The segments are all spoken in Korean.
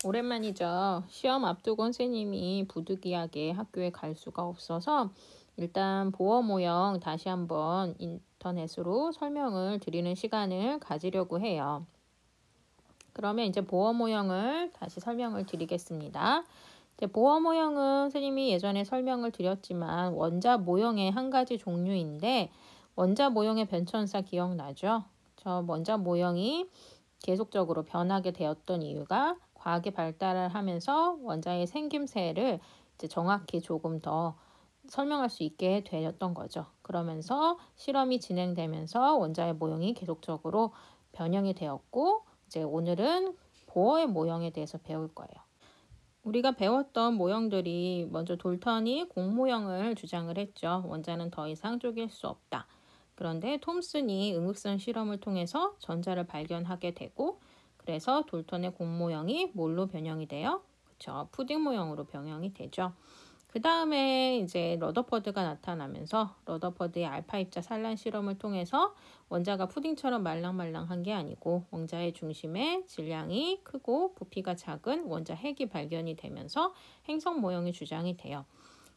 오랜만이죠. 시험 앞두고 선생님이 부득이하게 학교에 갈 수가 없어서 일단 보어 모형 다시 한번 인터넷으로 설명을 드리는 시간을 가지려고 해요. 그러면 이제 보어 모형을 다시 설명을 드리겠습니다. 이제 보어 모형은 선생님이 예전에 설명을 드렸지만 원자 모형의 한 가지 종류인데 원자 모형의 변천사 기억나죠? 저 원자 모형이 계속적으로 변하게 되었던 이유가 과학의 발달을 하면서 원자의 생김새를 이제 정확히 조금 더 설명할 수 있게 되었던 거죠. 그러면서 실험이 진행되면서 원자의 모형이 계속적으로 변형이 되었고 이제 오늘은 보어의 모형에 대해서 배울 거예요. 우리가 배웠던 모형들이 먼저 돌턴이 공 모형을 주장을 했죠. 원자는 더 이상 쪼갤 수 없다. 그런데 톰슨이 응급선 실험을 통해서 전자를 발견하게 되고 그래서 돌턴의 공 모형이 뭘로 변형이 돼요? 그쵸, 푸딩 모형으로 변형이 되죠. 그 다음에 이제 러더퍼드가 나타나면서 러더퍼드의 알파 입자 산란 실험을 통해서 원자가 푸딩처럼 말랑말랑한 게 아니고 원자의 중심에 질량이 크고 부피가 작은 원자 핵이 발견이 되면서 행성 모형이 주장이 돼요.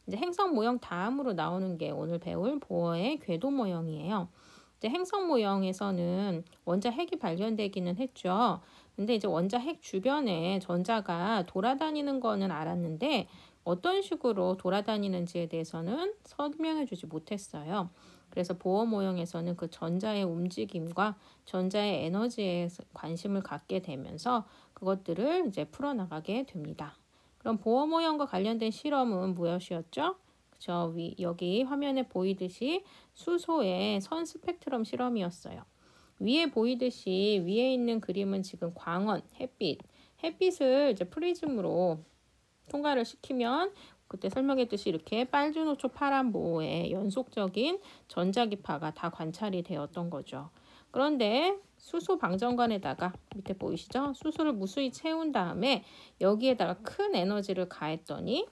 이제 행성 모형 다음으로 나오는 게 오늘 배울 보어의 궤도 모형이에요. 이제 행성 모형에서는 원자 핵이 발견되기는 했죠. 근데 이제 원자 핵 주변에 전자가 돌아다니는 거는 알았는데 어떤 식으로 돌아다니는지에 대해서는 설명해 주지 못했어요. 그래서 보어 모형에서는 그 전자의 움직임과 전자의 에너지에 관심을 갖게 되면서 그것들을 이제 풀어나가게 됩니다. 그럼 보어 모형과 관련된 실험은 무엇이었죠? 여기 화면에 보이듯이 수소의 선 스펙트럼 실험이었어요. 위에 보이듯이 위에 있는 그림은 지금 광원, 햇빛을 이제 프리즘으로 통과를 시키면 그때 설명했듯이 이렇게 빨주노초 파란보의 연속적인 전자기파가 다 관찰이 되었던 거죠. 그런데 수소 방전관에다가 밑에 보이시죠? 수소를 무수히 채운 다음에 여기에다가 큰 에너지를 가했더니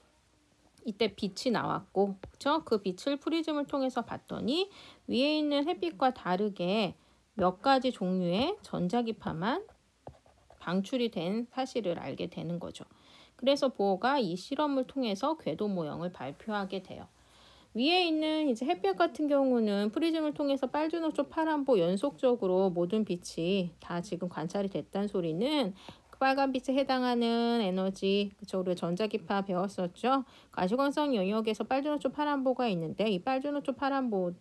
이때 빛이 나왔고, 그쵸? 그 빛을 프리즘을 통해서 봤더니 위에 있는 햇빛과 다르게 몇 가지 종류의 전자기파만 방출이 된 사실을 알게 되는 거죠. 그래서 보어가 이 실험을 통해서 궤도 모형을 발표하게 돼요. 위에 있는 이제 햇볕 같은 경우는 프리즘을 통해서 빨주노초 파란보 연속적으로 모든 빛이 다 지금 관찰이 됐다는 소리는 그 빨간 빛에 해당하는 에너지, 그쵸, 우리가 전자기파 배웠었죠. 가시광선 영역에서 빨주노초 파란보가 있는데 이 빨주노초 파란보의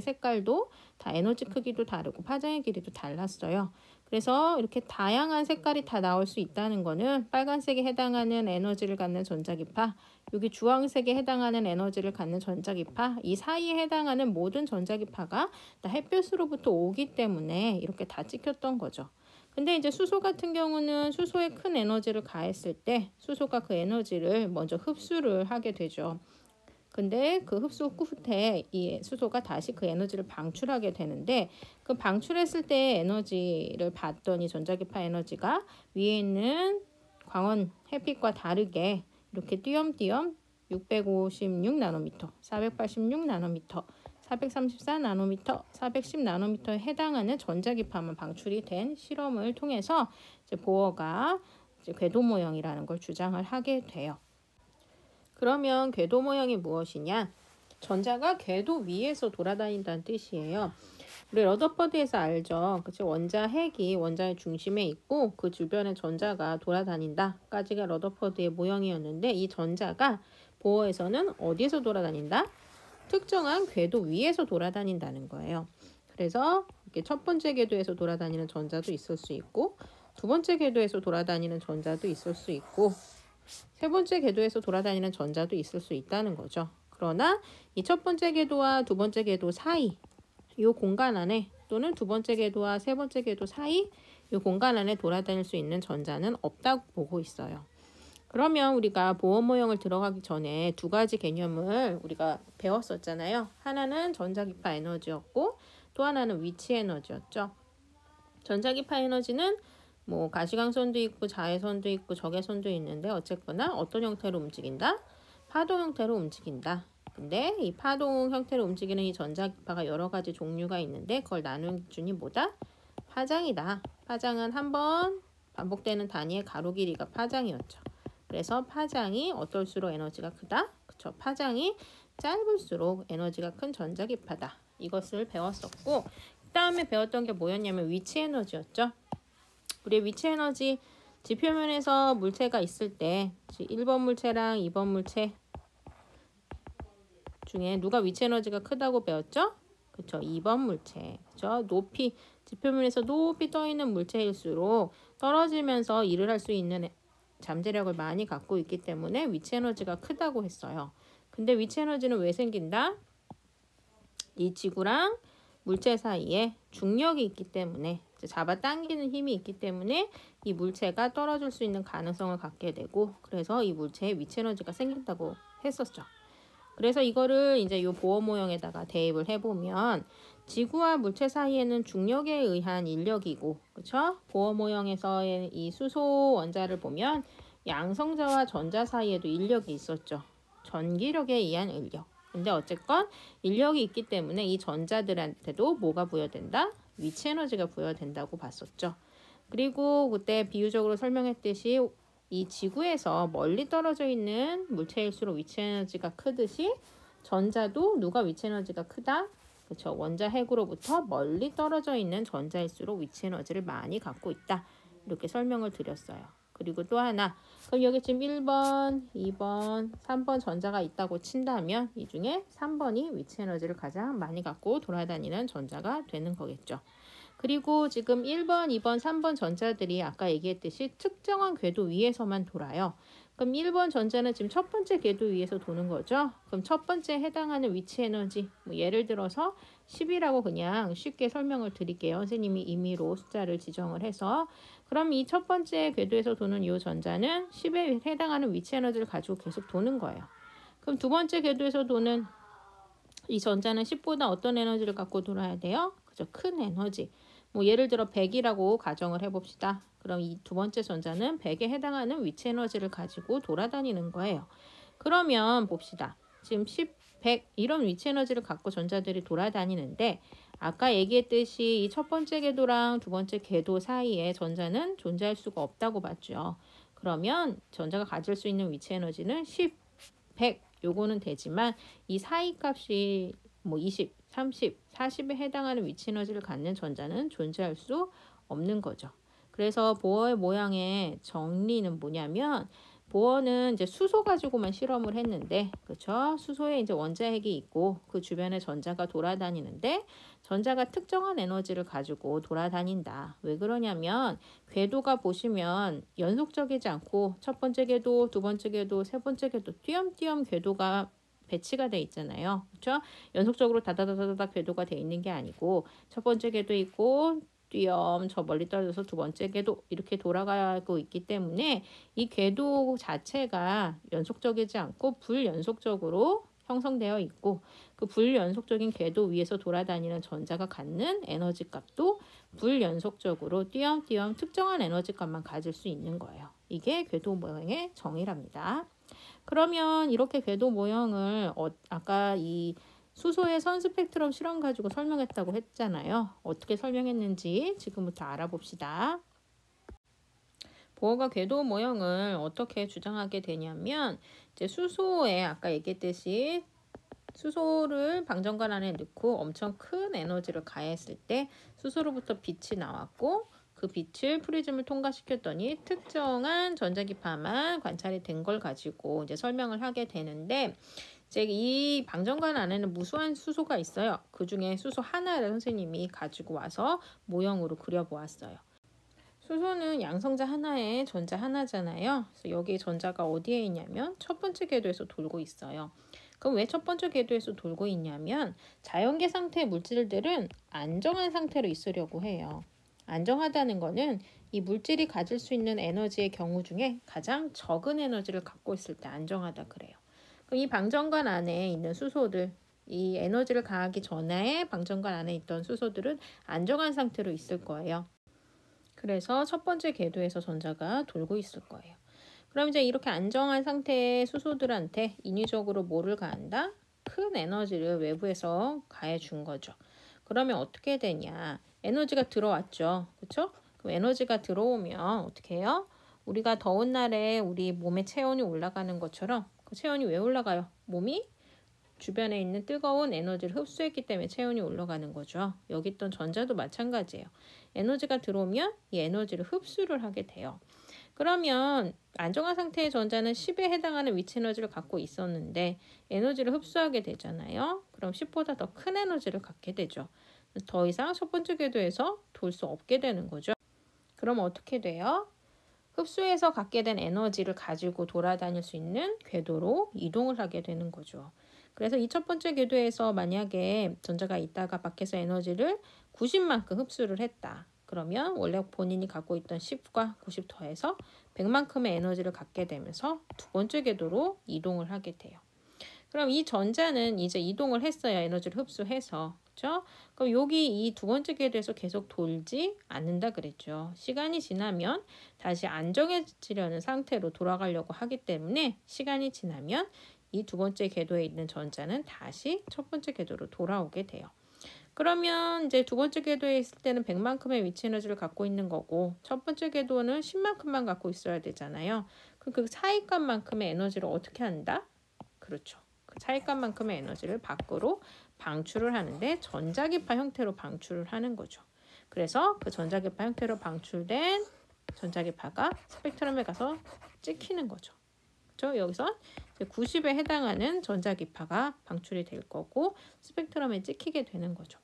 색깔도 다 에너지 크기도 다르고 파장의 길이도 달랐어요. 그래서 이렇게 다양한 색깔이 다 나올 수 있다는 거는 빨간색에 해당하는 에너지를 갖는 전자기파, 여기 주황색에 해당하는 에너지를 갖는 전자기파, 이 사이에 해당하는 모든 전자기파가 다 햇볕으로부터 오기 때문에 이렇게 다 찍혔던 거죠. 근데 이제 수소 같은 경우는 수소에 큰 에너지를 가했을 때 수소가 그 에너지를 먼저 흡수를 하게 되죠. 근데 그 흡수 끝에 이 수소가 다시 그 에너지를 방출하게 되는데 그 방출했을 때 에너지를 봤더니 전자기파 에너지가 위에 있는 광원 햇빛과 다르게 이렇게 띄엄띄엄 656 나노미터, 486 나노미터, 434 나노미터, 410 나노미터에 해당하는 전자기파만 방출이 된 실험을 통해서 이제 보어가 이제 궤도 모형이라는 걸 주장을 하게 돼요. 그러면 궤도 모형이 무엇이냐? 전자가 궤도 위에서 돌아다닌다는 뜻이에요. 우리 러더퍼드에서 알죠? 그쵸? 원자 핵이 원자의 중심에 있고 그 주변에 전자가 돌아다닌다까지가 러더퍼드의 모형이었는데 이 전자가 보어에서는 어디에서 돌아다닌다? 특정한 궤도 위에서 돌아다닌다는 거예요. 그래서 이렇게 첫 번째 궤도에서 돌아다니는 전자도 있을 수 있고 두 번째 궤도에서 돌아다니는 전자도 있을 수 있고 세 번째 궤도에서 돌아다니는 전자도 있을 수 있다는 거죠. 그러나 이 첫 번째 궤도와 두 번째 궤도 사이 이 공간 안에 또는 두 번째 궤도와 세 번째 궤도 사이 이 공간 안에 돌아다닐 수 있는 전자는 없다고 보고 있어요. 그러면 우리가 보어 모형을 들어가기 전에 두 가지 개념을 우리가 배웠었잖아요. 하나는 전자기파 에너지였고 또 하나는 위치 에너지였죠. 전자기파 에너지는 뭐 가시광선도 있고 자외선도 있고 적외선도 있는데 어쨌거나 어떤 형태로 움직인다? 파동 형태로 움직인다. 근데 이 파동 형태로 움직이는 이 전자기파가 여러 가지 종류가 있는데 그걸 나누는 기준이 뭐다? 파장이다. 파장은 한 번 반복되는 단위의 가로 길이가 파장이었죠. 그래서 파장이 어떨수록 에너지가 크다? 그쵸? 파장이 짧을수록 에너지가 큰 전자기파다. 이것을 배웠었고 그 다음에 배웠던 게 뭐였냐면 위치 에너지였죠. 우리 위치 에너지 지표면에서 물체가 있을 때 1번 물체랑 2번 물체 중에 누가 위치 에너지가 크다고 배웠죠? 그쵸? 2번 물체. 그쵸? 높이 지표면에서 높이 떠 있는 물체일수록 떨어지면서 일을 할 수 있는 잠재력을 많이 갖고 있기 때문에 위치 에너지가 크다고 했어요. 근데 위치 에너지는 왜 생긴다? 이 지구랑 물체 사이에 중력이 있기 때문에 잡아당기는 힘이 있기 때문에 이 물체가 떨어질 수 있는 가능성을 갖게 되고 그래서 이 물체에 위치 에너지가 생긴다고 했었죠. 그래서 이거를 이제 이 보호 모형에다가 대입을 해보면 지구와 물체 사이에는 중력에 의한 인력이고, 그쵸? 보호 모형에서의 이 수소 원자를 보면 양성자와 전자 사이에도 인력이 있었죠. 전기력에 의한 인력. 근데 어쨌건 인력이 있기 때문에 이 전자들한테도 뭐가 부여된다? 위치 에너지가 부여된다고 봤었죠. 그리고 그때 비유적으로 설명했듯이 이 지구에서 멀리 떨어져 있는 물체일수록 위치 에너지가 크듯이 전자도 누가 위치 에너지가 크다? 그렇죠. 원자 핵으로부터 멀리 떨어져 있는 전자일수록 위치 에너지를 많이 갖고 있다. 이렇게 설명을 드렸어요. 그리고 또 하나, 그럼 여기 지금 1번, 2번, 3번 전자가 있다고 친다면 이 중에 3번이 위치 에너지를 가장 많이 갖고 돌아다니는 전자가 되는 거겠죠. 그리고 지금 1번, 2번, 3번 전자들이 아까 얘기했듯이 특정한 궤도 위에서만 돌아요. 그럼 1번 전자는 지금 첫 번째 궤도 위에서 도는 거죠. 그럼 첫 번째에 해당하는 위치 에너지, 예를 들어서 10이라고 그냥 쉽게 설명을 드릴게요. 선생님이 임의로 숫자를 지정을 해서. 그럼 이 첫 번째 궤도에서 도는 이 전자는 10에 해당하는 위치 에너지를 가지고 계속 도는 거예요. 그럼 두 번째 궤도에서 도는 이 전자는 10보다 어떤 에너지를 갖고 돌아야 돼요? 그죠? 큰 에너지. 예를 들어 100이라고 가정을 해봅시다. 그럼 이 두 번째 전자는 100에 해당하는 위치 에너지를 가지고 돌아다니는 거예요. 그러면 봅시다. 지금 10, 100 이런 위치 에너지를 갖고 전자들이 돌아다니는데 아까 얘기했듯이 이 첫 번째 궤도랑 두 번째 궤도 사이에 전자는 존재할 수가 없다고 봤죠. 그러면 전자가 가질 수 있는 위치 에너지는 10, 100 요거는 되지만 이 사이 값이 20, 30, 40에 해당하는 위치 에너지를 갖는 전자는 존재할 수 없는 거죠. 그래서 보어의 모양의 정리는 뭐냐면 보어는 이제 수소 가지고만 실험을 했는데 그렇죠? 수소에 이제 원자핵이 있고 그 주변에 전자가 돌아다니는데 전자가 특정한 에너지를 가지고 돌아다닌다. 왜 그러냐면 궤도가 보시면 연속적이지 않고 첫 번째 궤도, 두 번째 궤도, 세 번째 궤도 띄엄띄엄 궤도가 배치가 돼 있잖아요. 그렇죠? 연속적으로 다다다다다 궤도가 돼 있는 게 아니고 첫 번째 궤도 있고 띄엄 저 멀리 떨어져서 두 번째 궤도 이렇게 돌아가고 있기 때문에 이 궤도 자체가 연속적이지 않고 불연속적으로 형성되어 있고 그 불연속적인 궤도 위에서 돌아다니는 전자가 갖는 에너지 값도 불연속적으로 띄엄띄엄 특정한 에너지 값만 가질 수 있는 거예요. 이게 궤도 모형의 정의랍니다. 그러면 이렇게 궤도 모형을 아까 이 수소의 선 스펙트럼 실험 가지고 설명했다고 했잖아요. 어떻게 설명했는지 지금부터 알아봅시다. 보어가 궤도 모형을 어떻게 주장하게 되냐면 이제 수소에 아까 얘기했듯이 수소를 방전관 안에 넣고 엄청 큰 에너지를 가했을 때 수소로부터 빛이 나왔고 그 빛을 프리즘을 통과시켰더니 특정한 전자기파만 관찰이 된 걸 가지고 이제 설명을 하게 되는데 이제 이 방전관 안에는 무수한 수소가 있어요. 그 중에 수소 하나를 선생님이 가지고 와서 모형으로 그려보았어요. 수소는 양성자 하나에 전자 하나잖아요. 그래서 여기 전자가 어디에 있냐면 첫 번째 궤도에서 돌고 있어요. 그럼 왜 첫 번째 궤도에서 돌고 있냐면 자연계 상태의 물질들은 안정한 상태로 있으려고 해요. 안정하다는 거는 이 물질이 가질 수 있는 에너지의 경우 중에 가장 적은 에너지를 갖고 있을 때 안정하다 그래요. 그럼 이 방전관 안에 있는 수소들, 이 에너지를 가하기 전에 방전관 안에 있던 수소들은 안정한 상태로 있을 거예요. 그래서 첫 번째 궤도에서 전자가 돌고 있을 거예요. 그럼 이제 이렇게 안정한 상태의 수소들한테 인위적으로 뭐를 가한다? 큰 에너지를 외부에서 가해 준 거죠. 그러면 어떻게 되냐? 에너지가 들어왔죠. 그렇죠? 그럼 에너지가 들어오면 어떻게 해요? 우리가 더운 날에 우리 몸의 체온이 올라가는 것처럼 그 체온이 왜 올라가요? 몸이 주변에 있는 뜨거운 에너지를 흡수했기 때문에 체온이 올라가는 거죠. 여기 있던 전자도 마찬가지예요. 에너지가 들어오면 이 에너지를 흡수를 하게 돼요. 그러면 안정화 상태의 전자는 10에 해당하는 위치 에너지를 갖고 있었는데 에너지를 흡수하게 되잖아요. 그럼 10보다 더 큰 에너지를 갖게 되죠. 더 이상 첫 번째 궤도에서 돌 수 없게 되는 거죠. 그럼 어떻게 돼요? 흡수해서 갖게 된 에너지를 가지고 돌아다닐 수 있는 궤도로 이동을 하게 되는 거죠. 그래서 이 첫 번째 궤도에서 만약에 전자가 있다가 밖에서 에너지를 90만큼 흡수를 했다. 그러면 원래 본인이 갖고 있던 10과 90 더해서 100만큼의 에너지를 갖게 되면서 두 번째 궤도로 이동을 하게 돼요. 그럼 이 전자는 이제 이동을 했어요. 에너지를 흡수해서. 그렇죠? 그럼 여기 이 두 번째 궤도에서 계속 돌지 않는다 그랬죠. 시간이 지나면 다시 안정해지려는 상태로 돌아가려고 하기 때문에 시간이 지나면 이 두 번째 궤도에 있는 전자는 다시 첫 번째 궤도로 돌아오게 돼요. 그러면 이제 두 번째 궤도에 있을 때는 100만큼의 위치 에너지를 갖고 있는 거고 첫 번째 궤도는 10만큼만 갖고 있어야 되잖아요. 그럼 그 차이값만큼의 에너지를 어떻게 한다? 그렇죠. 그 차이값만큼의 에너지를 밖으로 방출을 하는데 전자기파 형태로 방출을 하는 거죠. 그래서 그 전자기파 형태로 방출된 전자기파가 스펙트럼에 가서 찍히는 거죠. 그렇죠? 여기서 90에 해당하는 전자기파가 방출이 될 거고 스펙트럼에 찍히게 되는 거죠.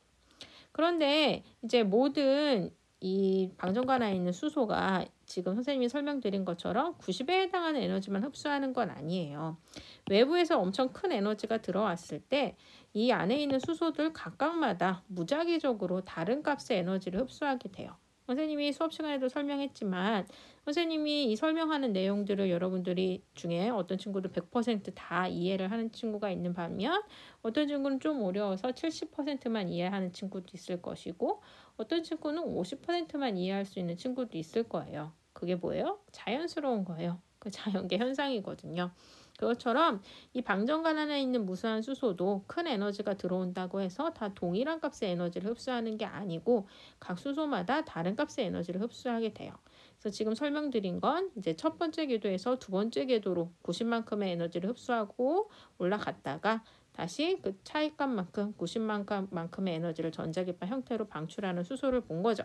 그런데 이제 모든 이 방전관에 있는 수소가 지금 선생님이 설명드린 것처럼 90에 해당하는 에너지만 흡수하는 건 아니에요. 외부에서 엄청 큰 에너지가 들어왔을 때 이 안에 있는 수소들 각각마다 무작위적으로 다른 값의 에너지를 흡수하게 돼요. 선생님이 수업 시간에도 설명했지만 선생님이 이 설명하는 내용들을 여러분들이 중에 어떤 친구도 100%다 이해를 하는 친구가 있는 반면 어떤 친구는 좀 어려워서 70%만 이해하는 친구도 있을 것이고 어떤 친구는 50%만 이해할 수 있는 친구도 있을 거예요. 그게 뭐예요? 자연스러운 거예요. 그 자연계 현상이거든요. 그것처럼 이 방전간 안에 있는 무수한 수소도 큰 에너지가 들어온다고 해서 다 동일한 값의 에너지를 흡수하는 게 아니고 각 수소마다 다른 값의 에너지를 흡수하게 돼요. 그래서 지금 설명드린 건 이제 첫 번째 궤도에서 두 번째 궤도로 90만큼의 에너지를 흡수하고 올라갔다가 다시 그 차이값만큼 90만큼의 에너지를 전자기파 형태로 방출하는 수소를 본 거죠.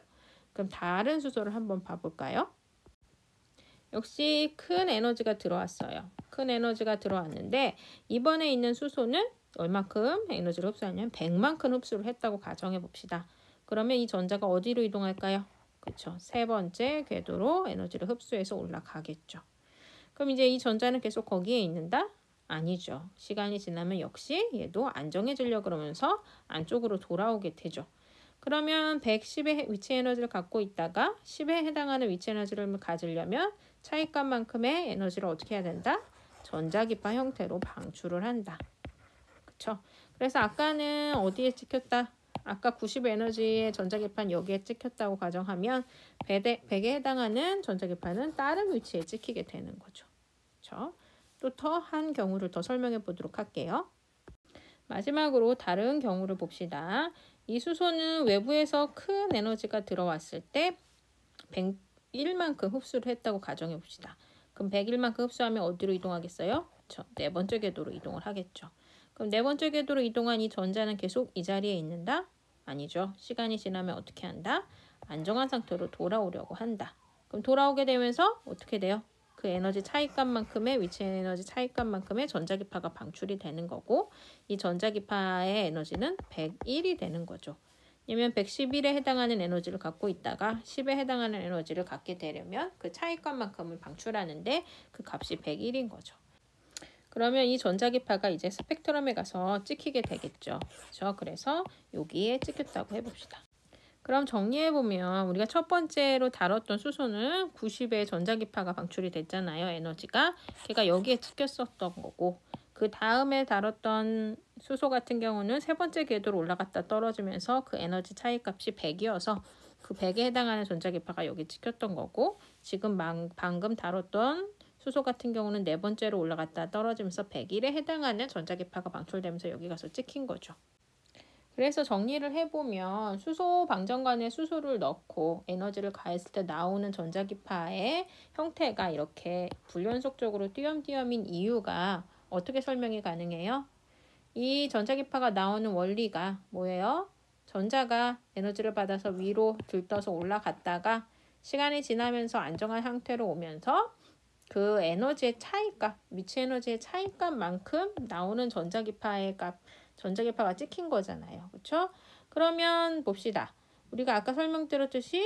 그럼 다른 수소를 한번 봐볼까요? 역시 큰 에너지가 들어왔어요. 큰 에너지가 들어왔는데 이번에 있는 수소는 얼마큼 에너지를 흡수하냐면 100만큼 흡수를 했다고 가정해 봅시다. 그러면 이 전자가 어디로 이동할까요? 그렇죠. 세 번째 궤도로 에너지를 흡수해서 올라가겠죠. 그럼 이제 이 전자는 계속 거기에 있는다? 아니죠. 시간이 지나면 역시 얘도 안정해지려고 그러면서 안쪽으로 돌아오게 되죠. 그러면 110의 위치 에너지를 갖고 있다가 10에 해당하는 위치 에너지를 가지려면 차이값만큼의 에너지를 어떻게 해야 된다? 전자기파 형태로 방출을 한다. 그쵸? 그래서 아까는 어디에 찍혔다? 아까 90 에너지의 전자기파는 여기에 찍혔다고 가정하면 100에 해당하는 전자기파는 다른 위치에 찍히게 되는 거죠. 그쵸? 또 더 한 경우를 더 설명해 보도록 할게요. 마지막으로 다른 경우를 봅시다. 이 수소는 외부에서 큰 에너지가 들어왔을 때 101만큼 흡수를 했다고 가정해 봅시다. 그럼 101만큼 흡수하면 어디로 이동하겠어요? 그렇죠. 네 번째 궤도로 이동을 하겠죠. 그럼 네 번째 궤도로 이동한 이 전자는 계속 이 자리에 있는다? 아니죠. 시간이 지나면 어떻게 한다? 안정한 상태로 돌아오려고 한다. 그럼 돌아오게 되면서 어떻게 돼요? 그 에너지 차이값만큼의 위치 에너지 차이값만큼의 전자기파가 방출이 되는 거고 이 전자기파의 에너지는 101이 되는 거죠. 왜냐면 111에 해당하는 에너지를 갖고 있다가 10에 해당하는 에너지를 갖게 되려면 그 차이값만큼을 방출하는데 그 값이 101인 거죠. 그러면 이 전자기파가 이제 스펙트럼에 가서 찍히게 되겠죠. 그렇죠? 그래서 여기에 찍혔다고 해봅시다. 그럼 정리해보면 우리가 첫 번째로 다뤘던 수소는 90의 전자기파가 방출이 됐잖아요. 에너지가. 걔가 여기에 찍혔었던 거고 그 다음에 다뤘던 수소 같은 경우는 세 번째 궤도로 올라갔다 떨어지면서 그 에너지 차이값이 100이어서 그 100에 해당하는 전자기파가 여기 찍혔던 거고 지금 방금 다뤘던 수소 같은 경우는 네 번째로 올라갔다 떨어지면서 101에 해당하는 전자기파가 방출되면서 여기 가서 찍힌 거죠. 그래서 정리를 해보면 수소 방정관에 수소를 넣고 에너지를 가했을 때 나오는 전자기파의 형태가 이렇게 불연속적으로 띄엄띄엄인 이유가 어떻게 설명이 가능해요? 이 전자기파가 나오는 원리가 뭐예요? 전자가 에너지를 받아서 위로 들떠서 올라갔다가 시간이 지나면서 안정한 상태로 오면서 그 에너지의 차이값, 미치 에너지의 차이값만큼 나오는 전자기파가 찍힌 거잖아요. 그렇죠? 그러면 봅시다. 우리가 아까 설명드렸듯이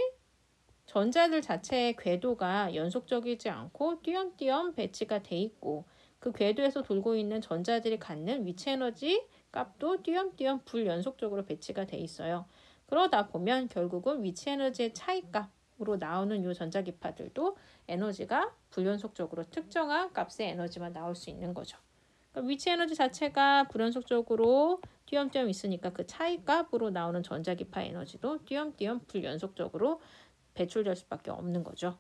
전자들 자체의 궤도가 연속적이지 않고 띄엄띄엄 배치가 돼 있고 그 궤도에서 돌고 있는 전자들이 갖는 위치 에너지 값도 띄엄띄엄 불연속적으로 배치가 돼 있어요. 그러다 보면 결국은 위치 에너지의 차이값으로 나오는 이 전자기파들도 에너지가 불연속적으로 특정한 값의 에너지만 나올 수 있는 거죠. 그러니까 위치 에너지 자체가 불연속적으로 띄엄띄엄 있으니까 그 차이값으로 나오는 전자기파 에너지도 띄엄띄엄 불연속적으로 배출될 수밖에 없는 거죠.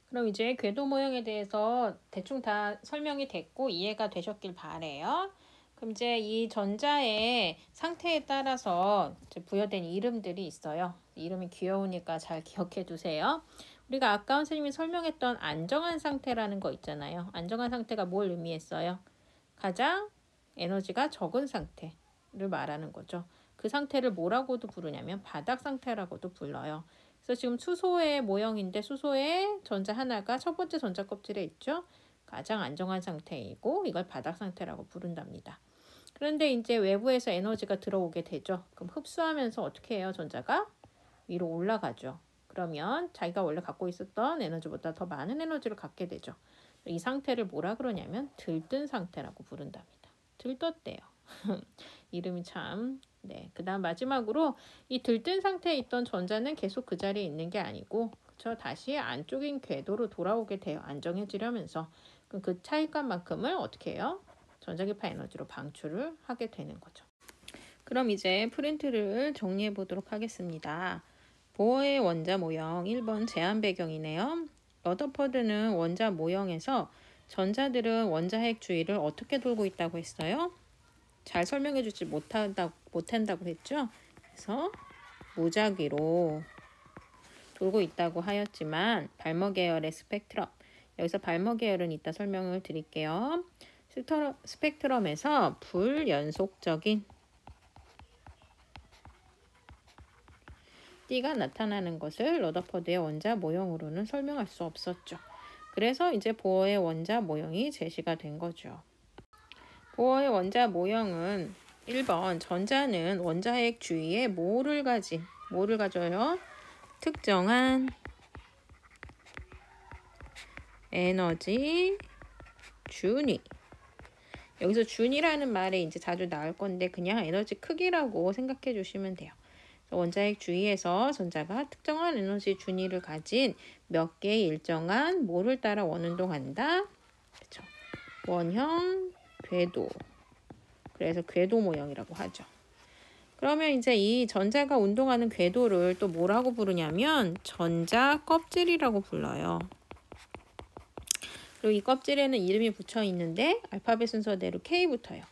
그럼 이제 궤도 모형에 대해서 대충 다 설명이 됐고 이해가 되셨길 바래요. 그럼 이제 이 전자의 상태에 따라서 이제 부여된 이름들이 있어요. 이름이 귀여우니까 잘 기억해 두세요. 우리가 아까 선생님이 설명했던 안정한 상태라는 거 있잖아요. 안정한 상태가 뭘 의미했어요? 가장 에너지가 적은 상태를 말하는 거죠. 그 상태를 뭐라고도 부르냐면 바닥 상태라고도 불러요. 그래서 지금 수소의 모형인데 수소의 전자 하나가 첫 번째 전자 껍질에 있죠. 가장 안정한 상태이고 이걸 바닥 상태라고 부른답니다. 그런데 이제 외부에서 에너지가 들어오게 되죠. 그럼 흡수하면서 어떻게 해요? 전자가 위로 올라가죠. 그러면 자기가 원래 갖고 있었던 에너지보다 더 많은 에너지를 갖게 되죠. 이 상태를 뭐라 그러냐면 들뜬 상태라고 부른답니다. 들떴대요. 이름이 참. 네. 그 다음 마지막으로 이 들뜬 상태에 있던 전자는 계속 그 자리에 있는 게 아니고 그쵸? 다시 안쪽인 궤도로 돌아오게 돼요. 안정해지려면서. 그럼 그 차이값만큼을 어떻게 해요? 전자기파 에너지로 방출을 하게 되는 거죠. 그럼 이제 프린트를 정리해 보도록 하겠습니다. 보어의 원자 모형 1번 제한 배경이네요. 러더퍼드는 원자 모형에서 전자들은 원자핵 주위를 어떻게 돌고 있다고 했어요? 잘 설명해 주지 못한다고 했죠? 그래서 무작위로 돌고 있다고 하였지만 발머 계열의 스펙트럼, 여기서 발머 계열은 이따 설명을 드릴게요. 스펙트럼에서 불연속적인 띠가 나타나는 것을 러더퍼드의 원자 모형으로는 설명할 수 없었죠. 그래서 이제 보어의 원자 모형이 제시가 된 거죠. 보어의 원자 모형은 1번 전자는 원자핵 주위에 뭐를 가져요? 특정한 에너지 준위. 여기서 준위라는 말에 이제 자주 나올 건데 그냥 에너지 크기라고 생각해 주시면 돼요. 원자핵 주위에서 전자가 특정한 에너지 준위를 가진 몇 개의 일정한 뭐를 따라 원운동한다. 그렇죠. 원형 궤도. 그래서 궤도 모형이라고 하죠. 그러면 이제 이 전자가 운동하는 궤도를 또 뭐라고 부르냐면 전자 껍질이라고 불러요. 그리고 이 껍질에는 이름이 붙여 있는데 알파벳 순서대로 K부터요.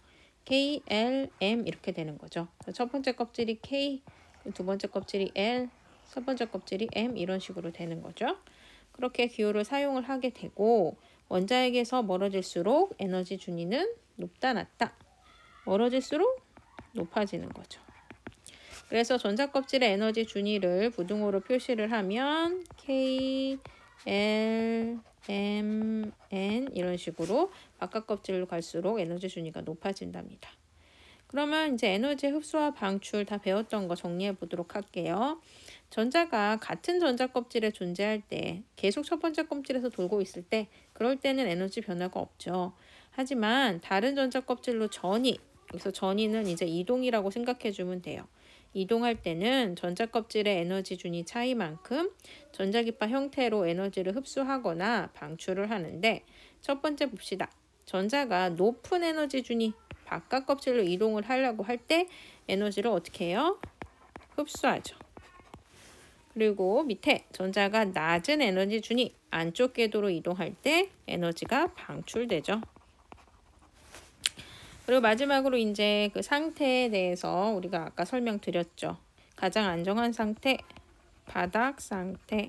K, L, M 이렇게 되는 거죠. 첫 번째 껍질이 K, 두 번째 kop질이 L, 첫 번째 껍질이 M 이런 식으로 되는 거죠. 그렇게 기호를 사용을 하게 되고 원자핵에서 멀어질수록 에너지 준위는 높다 낮다. 멀어질수록 높아지는 거죠. 그래서 전자 껍질의 에너지 준위를 부등호로 표시를 하면 K, L, M, N 이런 식으로 바깥 껍질로 갈수록 에너지 준위가 높아진답니다. 그러면 이제 에너지 흡수와 방출 다 배웠던 거 정리해 보도록 할게요. 전자가 같은 전자 껍질에 존재할 때 계속 첫 번째 껍질에서 돌고 있을 때 그럴 때는 에너지 변화가 없죠. 하지만 다른 전자 껍질로 여기서 전이는 이제 이동이라고 생각해 주면 돼요. 이동할 때는 전자 껍질의 에너지 준위 차이만큼 전자기파 형태로 에너지를 흡수하거나 방출을 하는데 첫 번째 봅시다. 전자가 높은 에너지 준위 바깥 껍질로 이동을 하려고 할 때 에너지를 어떻게 해요? 흡수하죠. 그리고 밑에 전자가 낮은 에너지 준위 안쪽 궤도로 이동할 때 에너지가 방출되죠. 그리고 마지막으로 이제 그 상태에 대해서 우리가 아까 설명드렸죠. 가장 안정한 상태, 바닥 상태.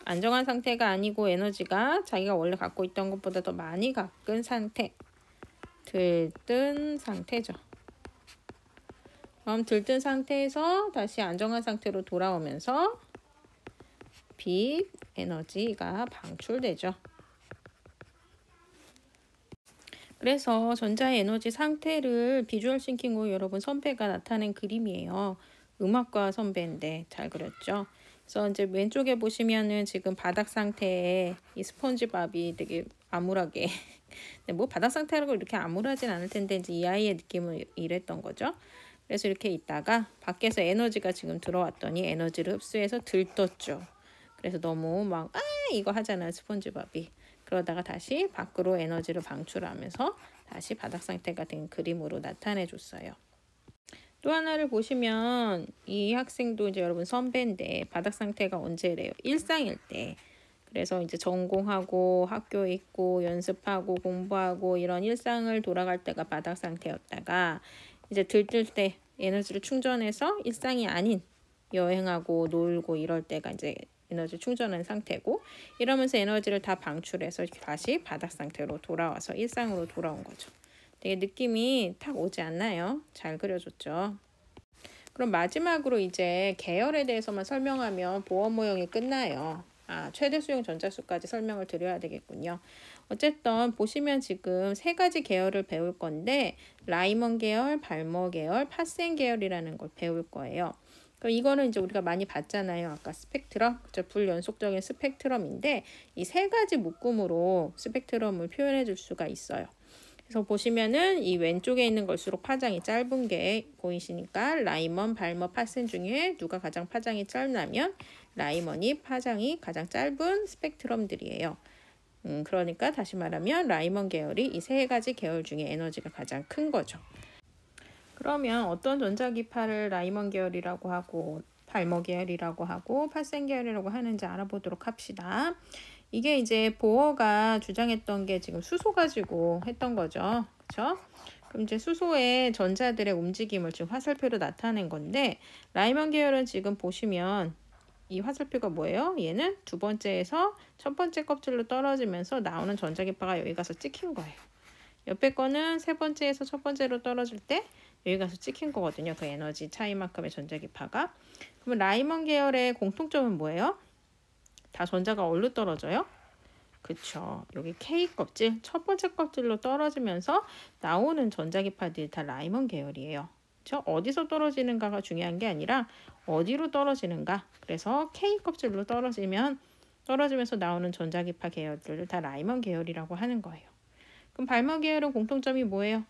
안정한 상태가 아니고 에너지가 자기가 원래 갖고 있던 것보다 더 많이 가꾼 상태. 들뜬 상태죠. 그럼 들뜬 상태에서 다시 안정한 상태로 돌아오면서 빛 에너지가 방출되죠. 그래서 전자의 에너지 상태를 비주얼 싱킹으로 여러분 선배가 나타낸 그림이에요. 음악과 선배인데 잘 그렸죠. 그래서 이제 왼쪽에 보시면은 지금 바닥 상태에 이 스펀지밥이 되게 암울하게 뭐 바닥 상태라고 이렇게 암울하진 않을 텐데 이제 이 아이의 느낌은 이랬던 거죠. 그래서 이렇게 있다가 밖에서 에너지가 지금 들어왔더니 에너지를 흡수해서 들떴죠. 그래서 너무 막 이거 하잖아요, 스펀지밥이. 그러다가 다시 밖으로 에너지를 방출하면서 다시 바닥 상태가 된 그림으로 나타내 줬어요. 또 하나를 보시면 이 학생도 이제 여러분 선배인데 바닥 상태가 언제래요? 일상일 때. 그래서 이제 전공하고 학교 있고 연습하고 공부하고 이런 일상을 돌아갈 때가 바닥 상태였다가 이제 들뜰 때 에너지를 충전해서 일상이 아닌 여행하고 놀고 이럴 때가 이제 에너지 충전한 상태고 이러면서 에너지를 다 방출해서 다시 바닥 상태로 돌아와서 일상으로 돌아온 거죠. 되게 느낌이 탁 오지 않나요? 잘 그려줬죠. 그럼 마지막으로 이제 계열에 대해서만 설명하면 보험 모형이 끝나요. 최대 수용 전자수까지 설명을 드려야 되겠군요. 어쨌든 보시면 지금 세 가지 계열을 배울 건데 라이먼 계열, 발머 계열, 파센 계열이라는 걸 배울 거예요. 그럼 이거는 이제 우리가 많이 봤잖아요. 아까 스펙트럼, 불연속적인 스펙트럼인데 이 세 가지 묶음으로 스펙트럼을 표현해 줄 수가 있어요. 그래서 보시면은 이 왼쪽에 있는 걸수록 파장이 짧은 게 보이시니까 라이먼, 발머, 파센 중에 누가 가장 파장이 짧냐면 라이먼이 파장이 가장 짧은 스펙트럼들이에요. 그러니까 다시 말하면 라이먼 계열이 이 세 가지 계열 중에 에너지가 가장 큰 거죠. 그러면 어떤 전자기파를 라이먼 계열이라고 하고 발머 계열이라고 하고 파센 계열이라고 하는지 알아보도록 합시다. 이게 이제 보어가 주장했던 게 지금 수소 가지고 했던 거죠. 그렇죠? 그럼 이제 수소의 전자들의 움직임을 지금 화살표로 나타낸 건데 라이먼 계열은 지금 보시면 이 화살표가 뭐예요? 얘는 두 번째에서 첫 번째 껍질로 떨어지면서 나오는 전자기파가 여기 가서 찍힌 거예요. 옆에 거는 세 번째에서 첫 번째로 떨어질 때 여기 가서 찍힌 거거든요. 그 에너지 차이만큼의 전자기파가. 그러면 라이먼 계열의 공통점은 뭐예요? 다 전자가 어디로 떨어져요? 그쵸. 여기 K 껍질, 첫 번째 껍질로 떨어지면서 나오는 전자기파들이 다 라이먼 계열이에요. 그쵸? 어디서 떨어지는가가 중요한 게 아니라 어디로 떨어지는가. 그래서 K 껍질로 떨어지면서 나오는 전자기파 계열들을 다 라이먼 계열이라고 하는 거예요. 그럼 발머 계열은 공통점이 뭐예요?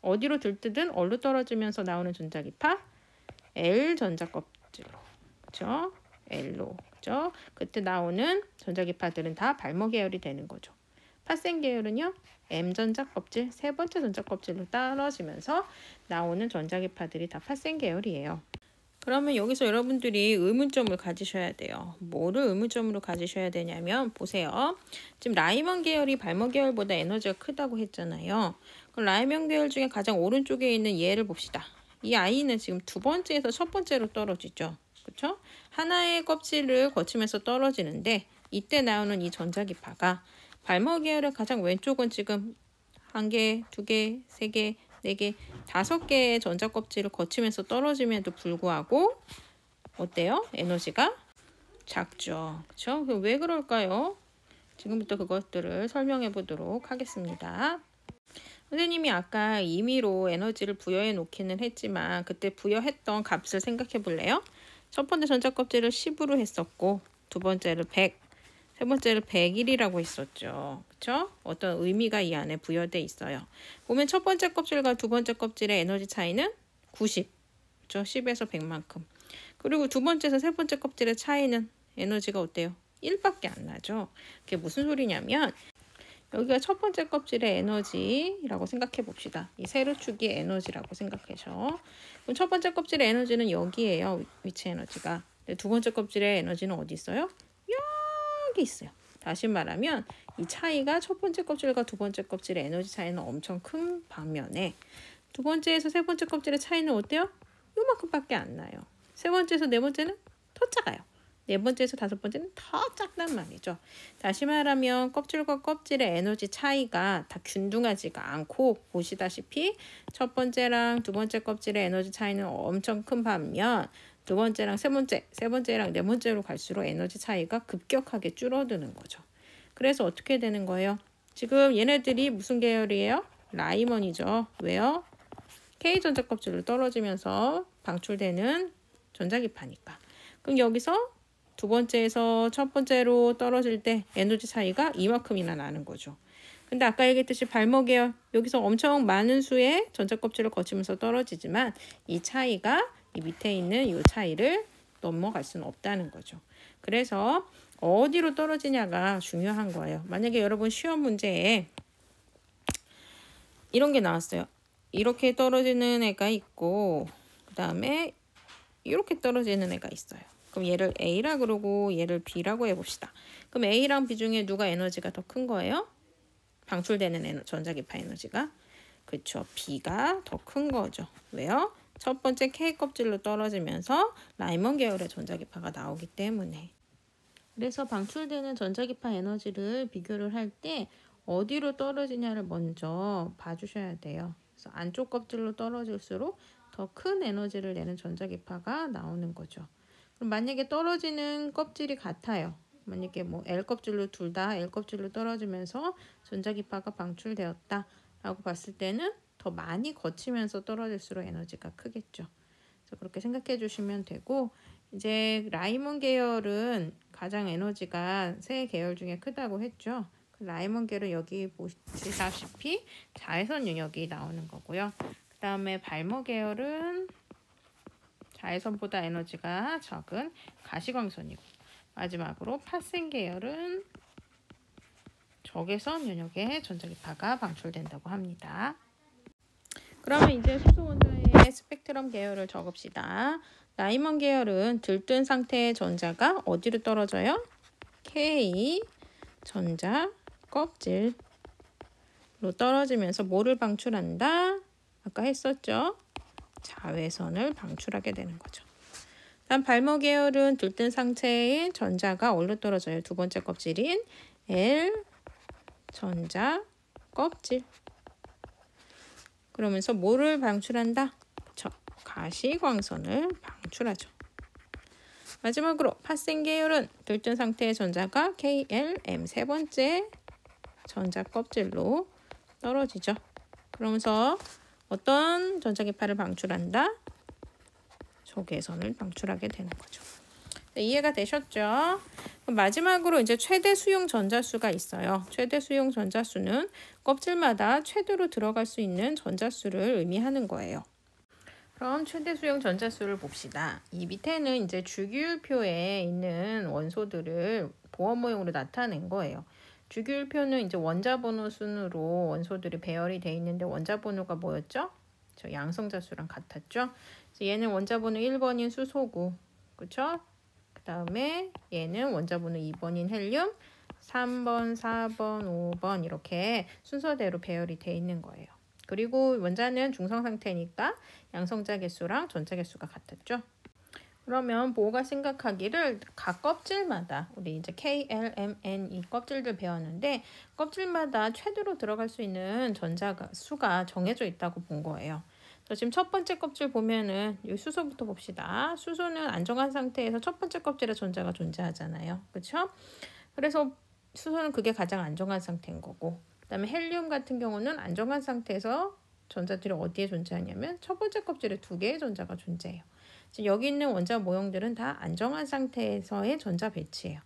어디로 들뜨든 어디로 떨어지면서 나오는 전자기파? L 전자껍질로. 그쵸? L로. 그죠? 그때 나오는 전자기파들은 다 발머 계열이 되는 거죠. 파센 계열은요. M 전자껍질, 세 번째 전자껍질로 떨어지면서 나오는 전자기파들이 다 파센 계열이에요. 그러면 여기서 여러분들이 의문점을 가지셔야 돼요. 뭐를 의문점으로 가지셔야 되냐면 보세요. 지금 라이먼 계열이 발머 계열보다 에너지가 크다고 했잖아요. 그럼 라이먼 계열 중에 가장 오른쪽에 있는 얘를 봅시다. 이 아이는 지금 두 번째에서 첫 번째로 떨어지죠. 그렇죠? 하나의 껍질을 거치면서 떨어지는데 이때 나오는 이 전자기파가 발머 계열의 가장 왼쪽은 지금 한 개, 두 개, 세 개, 네 개, 5개의 전자껍질을 거치면서 떨어짐에도 불구하고 어때요? 에너지가 작죠. 그렇죠? 왜 그럴까요? 지금부터 그것들을 설명해 보도록 하겠습니다. 선생님이 아까 임의로 에너지를 부여해 놓기는 했지만 그때 부여했던 값을 생각해 볼래요? 첫 번째 전자껍질을 10으로 했었고 두 번째를 100, 세 번째를 101이라고 했었죠. 그렇죠? 어떤 의미가 이 안에 부여돼 있어요. 보면 첫 번째 껍질과 두 번째 껍질의 에너지 차이는 90. 그렇죠? 10에서 100만큼. 그리고 두 번째에서 세 번째 껍질의 차이는 에너지가 어때요? 1밖에 안 나죠. 그게 무슨 소리냐면 여기가 첫 번째 껍질의 에너지라고 생각해 봅시다. 이 세로축이 에너지라고 생각하셔. 그럼 첫 번째 껍질의 에너지는 여기에요. 위치 에너지가. 두 번째 껍질의 에너지는 어디 있어요? 여기 있어요. 다시 말하면 이 차이가 첫 번째 껍질과 두 번째 껍질의 에너지 차이는 엄청 큰 반면에 두 번째에서 세 번째 껍질의 차이는 어때요? 요만큼밖에 안 나요. 세 번째에서 네 번째는 더 작아요. 네 번째에서 다섯 번째는 더 작단 말이죠. 다시 말하면 껍질과 껍질의 에너지 차이가 다 균등하지가 않고 보시다시피 첫 번째랑 두 번째 껍질의 에너지 차이는 엄청 큰 반면 두 번째랑 세 번째랑 네 번째로 갈수록 에너지 차이가 급격하게 줄어드는 거죠. 그래서 어떻게 되는 거예요? 지금 얘네들이 무슨 계열이에요? 라이먼이죠. 왜요? K전자 껍질로 떨어지면서 방출되는 전자기파니까. 그럼 여기서 두 번째에서 첫 번째로 떨어질 때 에너지 차이가 이만큼이나 나는 거죠. 근데 아까 얘기했듯이 발목이에요. 여기서 엄청 많은 수의 전자 껍질을 거치면서 떨어지지만 이 차이가 이 밑에 있는 이 차이를 넘어갈 수는 없다는 거죠. 그래서 어디로 떨어지냐가 중요한 거예요. 만약에 여러분 시험 문제에 이런 게 나왔어요. 이렇게 떨어지는 애가 있고 그 다음에 이렇게 떨어지는 애가 있어요. 그럼 얘를 A라 그러고 얘를 B라고 해봅시다. 그럼 A랑 B 중에 누가 에너지가 더 큰 거예요? 방출되는 전자기파 에너지가. 그쵸. B가 더 큰 거죠. 왜요? 첫 번째 K 껍질로 떨어지면서 라이먼 계열의 전자기파가 나오기 때문에. 그래서 방출되는 전자기파 에너지를 비교를 할 때 어디로 떨어지냐를 먼저 봐주셔야 돼요. 그래서 안쪽 껍질로 떨어질수록 더 큰 에너지를 내는 전자기파가 나오는 거죠. 그럼 만약에 떨어지는 껍질이 같아요. 만약에 뭐 L 껍질로 둘 다 L 껍질로 떨어지면서 전자기파가 방출되었다 라고 봤을 때는 더 많이 거치면서 떨어질수록 에너지가 크겠죠. 그래서 그렇게 생각해 주시면 되고, 이제 라이먼 계열은 가장 에너지가 세 계열 중에 크다고 했죠. 그 라이먼 계열은 여기 보시다시피 자외선 윤역이 나오는 거고요. 그 다음에 발모 계열은 자외선보다 에너지가 적은 가시광선이고, 마지막으로 파생 계열은 적외선 윤역의 전자기파가 방출된다고 합니다. 그러면 이제 수소 원자의 스펙트럼 계열을 적읍시다. 라이먼 계열은 들뜬 상태의 전자가 어디로 떨어져요? K 전자 껍질로 떨어지면서 뭐를 방출한다? 아까 했었죠? 자외선을 방출하게 되는 거죠. 다음 발모 계열은 들뜬 상태의 전자가 어디로 떨어져요? 두 번째 껍질인 L 전자 껍질. 그러면서 뭐를 방출한다? 가시광선을 방출하죠. 마지막으로 파생 계열은 들뜬 상태의 전자가 KLM 세 번째 전자 껍질로 떨어지죠. 그러면서 어떤 전자기파를 방출한다? 적외선을 방출하게 되는 거죠. 네, 이해가 되셨죠? 그럼 마지막으로 이제 최대 수용 전자수가 있어요. 최대 수용 전자수는 껍질마다 최대로 들어갈 수 있는 전자수를 의미하는 거예요. 그럼 최대 수용 전자수를 봅시다. 이 밑에는 이제 주기율표에 있는 원소들을 보호 모형으로 나타낸 거예요. 주기율표는 이제 원자 번호 순으로 원소들이 배열이 되어 있는데 원자 번호가 뭐였죠? 저 양성자수랑 같았죠? 그래서 얘는 원자 번호 1번인 수소고, 그렇죠? 그 다음에 얘는 원자 번호 2번인 헬륨, 3번, 4번, 5번 이렇게 순서대로 배열이 되어 있는 거예요. 그리고 원자는 중성 상태니까 양성자 개수랑 전자 개수가 같았죠. 그러면 보호가 생각하기를 각 껍질마다 우리 이제 K, L, M, N 이 껍질들 배웠는데 껍질마다 최대로 들어갈 수 있는 전자 수가 정해져 있다고 본 거예요. 지금 첫 번째 껍질 보면은 이 수소부터 봅시다. 수소는 안정한 상태에서 첫 번째 껍질에 전자가 존재하잖아요. 그렇죠? 그래서 수소는 그게 가장 안정한 상태인 거고, 그다음에 헬륨 같은 경우는 안정한 상태에서 전자들이 어디에 존재하냐면 첫 번째 껍질에 두 개의 전자가 존재해요. 지금 여기 있는 원자 모형들은 다 안정한 상태에서의 전자 배치예요.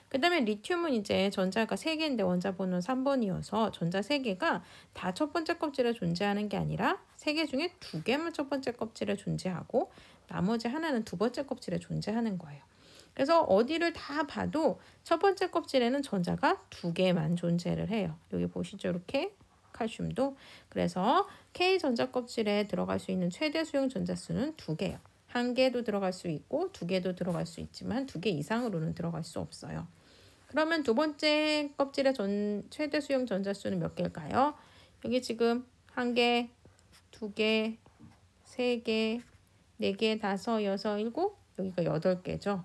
그 다음에 리튬은 이제 전자가 3개인데 원자 번호는 3번이어서 전자 3개가 다 첫 번째 껍질에 존재하는 게 아니라 3개 중에 2개만 첫 번째 껍질에 존재하고 나머지 하나는 두 번째 껍질에 존재하는 거예요. 그래서 어디를 다 봐도 첫 번째 껍질에는 전자가 2개만 존재를 해요. 여기 보시죠. 이렇게 칼슘도. 그래서 K 전자 껍질에 들어갈 수 있는 최대 수용 전자수는 2개예요. 1개도 들어갈 수 있고 2개도 들어갈 수 있지만 2개 이상으로는 들어갈 수 없어요. 그러면 두 번째 껍질의 최대 수용 전자수는 몇 개일까요? 여기 지금 1개, 2개, 3개, 4개, 5, 6, 7, 여기가 8개죠.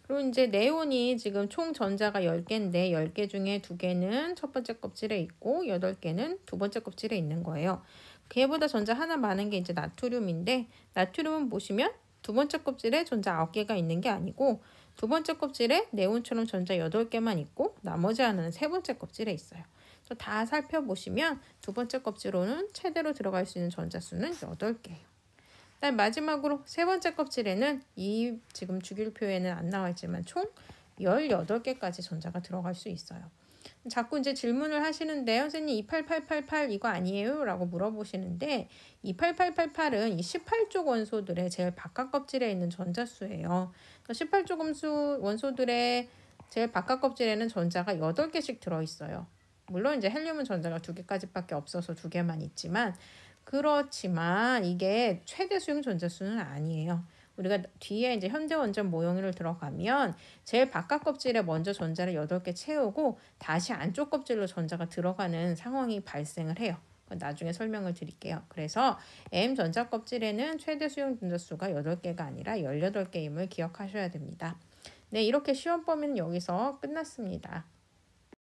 그리고 이제 네온이 지금 총 전자가 10개인데 10개 중에 2개는 첫 번째 껍질에 있고 8개는 두 번째 껍질에 있는 거예요. 걔보다 전자 하나 많은 게 이제 나트륨인데 나트륨은 보시면 두 번째 껍질에 전자 9개가 있는 게 아니고 두 번째 껍질에 네온처럼 전자 8개만 있고 나머지 하나는 세 번째 껍질에 있어요. 다 살펴보시면 두 번째 껍질로는 최대로 들어갈 수 있는 전자 수는 8개예요. 그다음 마지막으로 세 번째 껍질에는 이 지금 주기율표에는 안 나와 있지만 총 18개까지 전자가 들어갈 수 있어요. 자꾸 이제 질문을 하시는데 선생님 28888 이거 아니에요? 라고 물어보시는데 28888은 이 18쪽 원소들의 제일 바깥 껍질에 있는 전자수예요. 18쪽 원소들의 제일 바깥 껍질에는 전자가 8개씩 들어있어요. 물론 이제 헬륨은 전자가 2개까지밖에 없어서 2개만 있지만 그렇지만 이게 최대 수용 전자수는 아니에요. 우리가 뒤에 이제 현대원전 모형을 들어가면 제일 바깥 껍질에 먼저 전자를 8개 채우고 다시 안쪽 껍질로 전자가 들어가는 상황이 발생을 해요. 나중에 설명을 드릴게요. 그래서 M 전자 껍질에는 최대 수용 전자수가 8개가 아니라 18개임을 기억하셔야 됩니다. 네, 이렇게 시험 범위는 여기서 끝났습니다.